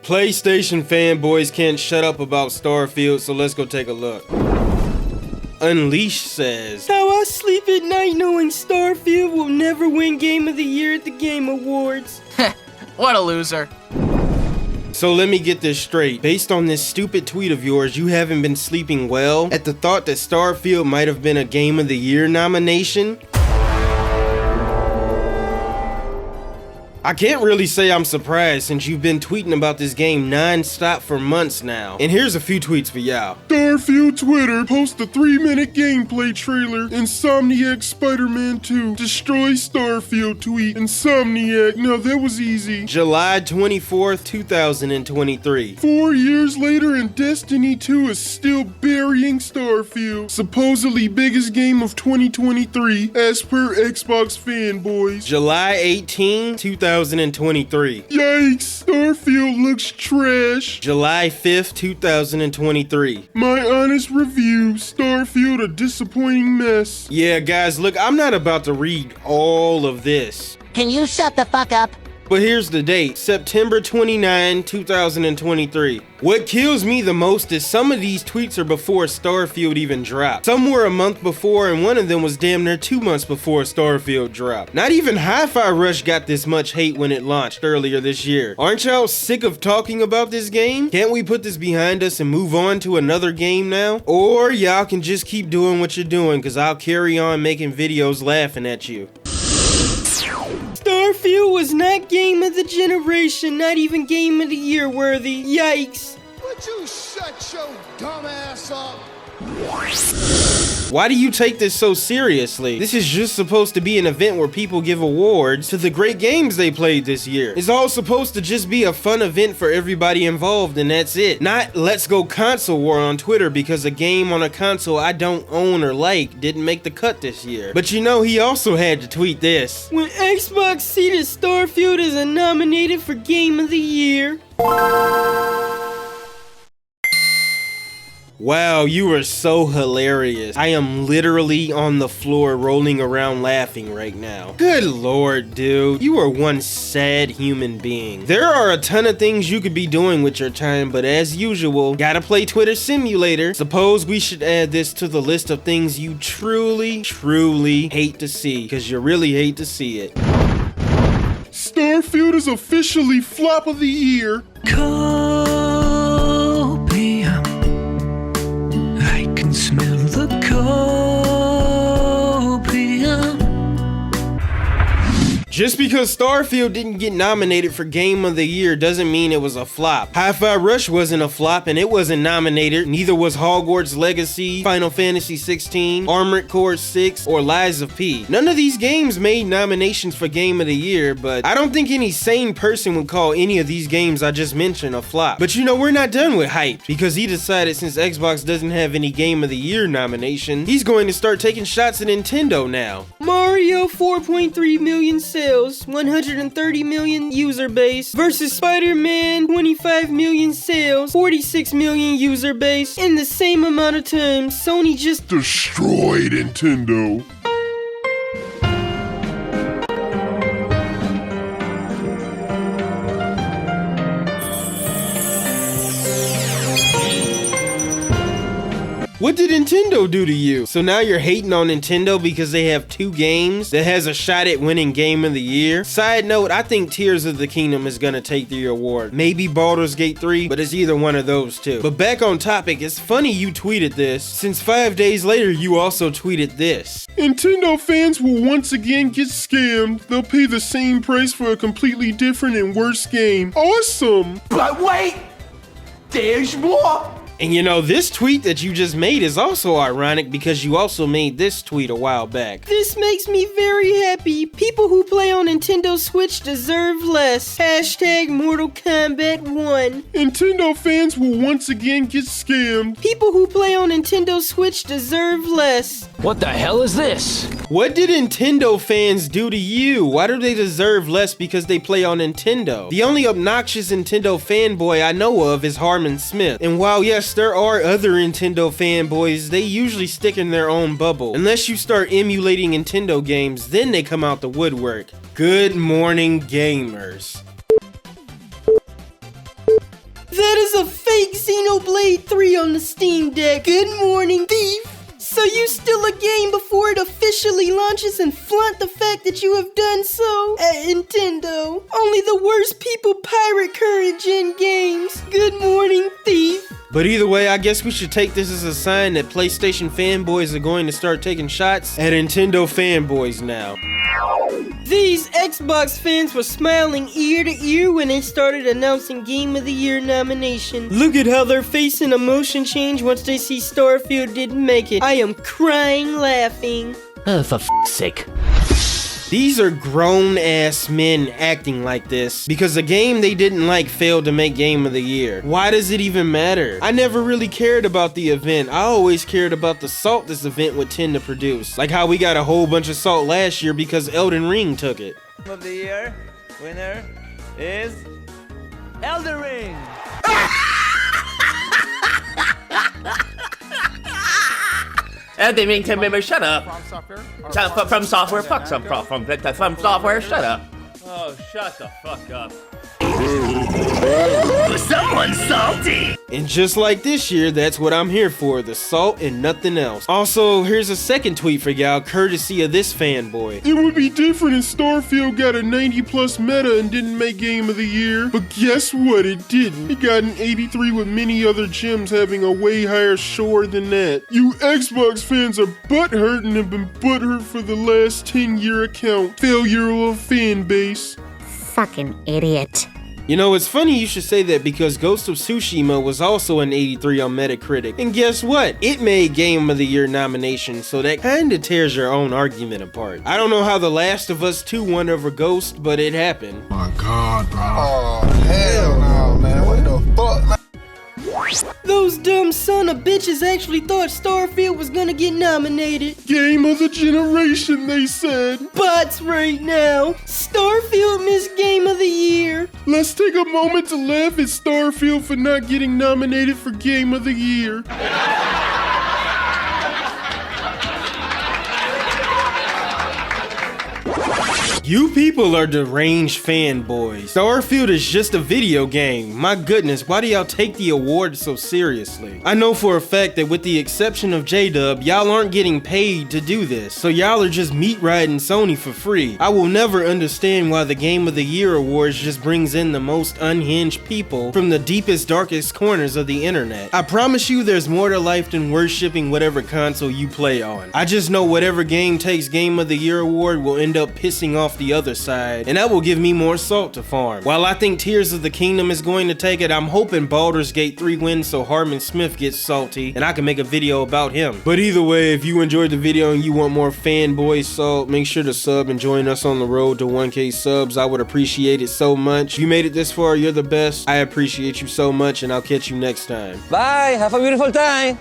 PlayStation fanboys can't shut up about Starfield, so let's go take a look. Unleashed says, "How I sleep at night knowing Starfield will never win Game of the Year at the Game Awards." What a loser. So let me get this straight. Based on this stupid tweet of yours, you haven't been sleeping well at the thought that Starfield might have been a Game of the Year nomination? I can't really say I'm surprised since you've been tweeting about this game non-stop for months now. And here's a few tweets for y'all. Starfield Twitter post a 3-minute gameplay trailer. Insomniac Spider-Man 2 destroy Starfield tweet. Insomniac, now that was easy. July 24th, 2023. 4 years later and Destiny 2 is still burying Starfield. Supposedly biggest game of 2023 as per Xbox fanboys. July 18, 2023. Yikes, Starfield looks trash. July 5th, 2023. My honest review, Starfield a disappointing mess. Yeah, guys, look, I'm not about to read all of this. Can you shut the fuck up? But here's the date, September 29, 2023. What kills me the most is some of these tweets are before Starfield even dropped. Some were a month before, and one of them was damn near 2 months before Starfield dropped. Not even Hi-Fi Rush got this much hate when it launched earlier this year. Aren't y'all sick of talking about this game? Can't we put this behind us and move on to another game now? Or y'all can just keep doing what you're doing, cause I'll carry on making videos laughing at you. Starfield was not Game of the Generation, not even Game of the Year worthy. Yikes. Would you shut your dumb ass up? Why do you take this so seriously? This is just supposed to be an event where people give awards to the great games they played this year. It's all supposed to just be a fun event for everybody involved, and that's it. Not let's go console war on Twitter because a game on a console I don't own or like didn't make the cut this year. But you know, he also had to tweet this. When Xbox see that Starfield is nominated for Game of the Year. Wow, you are so hilarious. I am literally on the floor rolling around laughing right now. Good lord, dude. You are one sad human being. There are a ton of things you could be doing with your time, but as usual, gotta play Twitter Simulator. Suppose we should add this to the list of things you truly hate to see, because you really hate to see it. Starfield is officially flop of the year. Smell the copium. Just because Starfield didn't get nominated for Game of the Year doesn't mean it was a flop. Hi-Fi Rush wasn't a flop and it wasn't nominated. Neither was Hogwarts Legacy, Final Fantasy 16, Armored Core 6, or Lies of P. None of these games made nominations for Game of the Year, but I don't think any sane person would call any of these games I just mentioned a flop. But you know, we're not done with hype, because he decided since Xbox doesn't have any Game of the Year nomination, he's going to start taking shots at Nintendo now. Mario 4.3 million sales. 130 million user base versus Spider-Man 25 million sales, 46 million user base. In the same amount of time, Sony just destroyed Nintendo. What did Nintendo do to you? So now you're hating on Nintendo because they have 2 games that has a shot at winning Game of the Year? Side note, I think Tears of the Kingdom is gonna take the award. Maybe Baldur's Gate 3, but it's either one of those two. But back on topic, it's funny you tweeted this, since 5 days later you also tweeted this. Nintendo fans will once again get scammed. They'll pay the same price for a completely different and worse game. Awesome! But wait! There's more! And you know, this tweet that you just made is also ironic because you also made this tweet a while back. This makes me very happy. People who play on Nintendo Switch deserve less. Hashtag Mortal Kombat 1. Nintendo fans will once again get scammed. People who play on Nintendo Switch deserve less. What the hell is this? What did Nintendo fans do to you? Why do they deserve less because they play on Nintendo? The only obnoxious Nintendo fanboy I know of is Harmon Smith. And while yes, there are other Nintendo fanboys, they usually stick in their own bubble. Unless you start emulating Nintendo games, then they come out the woodwork. Good morning, gamers. Blade 3 on the Steam Deck. Good morning, thief. So you steal a game before it officially launches and flaunt the fact that you have done so? At Nintendo, only the worst people pirate current gen games. Good morning, thief. But either way, I guess we should take this as a sign that PlayStation fanboys are going to start taking shots at Nintendo fanboys now. These Xbox fans were smiling ear to ear when they started announcing Game of the Year nomination. Look at how their face and emotion change once they see Starfield didn't make it. I am crying laughing. Oh, for f***'s sake. These are grown-ass men acting like this because a game they didn't like failed to make Game of the Year. Why does it even matter? I never really cared about the event. I always cared about the salt this event would tend to produce. Like how we got a whole bunch of salt last year because Elden Ring took it. Game of the Year winner is Elden Ring. Elden Ring team member, shut up. From software, fuck from software, shut up. Oh, shut the fuck up. Someone's salty. And just like this year, that's what I'm here for, the salt and nothing else. Also, here's a second tweet for y'all, courtesy of this fanboy. It would be different if Starfield got a 90+ meta and didn't make Game of the Year. But guess what? It didn't. It got an 83 with many other gems having a way higher score than that. You Xbox fans are butthurt and have been butthurt for the last 10-year account. Failure of fan base. Fucking idiot. You know, it's funny you should say that because Ghost of Tsushima was also an 83 on Metacritic. And guess what? It made Game of the Year nomination, so that kinda tears your own argument apart. I don't know how The Last of Us 2 won over Ghost, but it happened. My God, bro. Oh, hell no, man. What the fuck, man? Those dumb son of bitches actually thought Starfield was gonna get nominated. Game of the generation, they said. Bots right now. Starfield missed Game of the Year. Let's take a moment to laugh at Starfield for not getting nominated for Game of the Year. You people are deranged fanboys. Starfield is just a video game. My goodness, why do y'all take the award so seriously? I know for a fact that with the exception of J-Dub, y'all aren't getting paid to do this, so y'all are just meat riding Sony for free. I will never understand why the Game of the Year awards just brings in the most unhinged people from the deepest, darkest corners of the internet. I promise you there's more to life than worshipping whatever console you play on. I just know whatever game takes Game of the Year award will end up pissing off the other side, and that will give me more salt to farm. While I think Tears of the Kingdom is going to take it, I'm hoping Baldur's Gate 3 wins so Harmon Smith gets salty and I can make a video about him. But either way, if you enjoyed the video and you want more fanboy salt, make sure to sub and join us on the road to 1K subs. I would appreciate it so much. If you made it this far, you're the best. I appreciate you so much, and I'll catch you next time. Bye, have a beautiful time.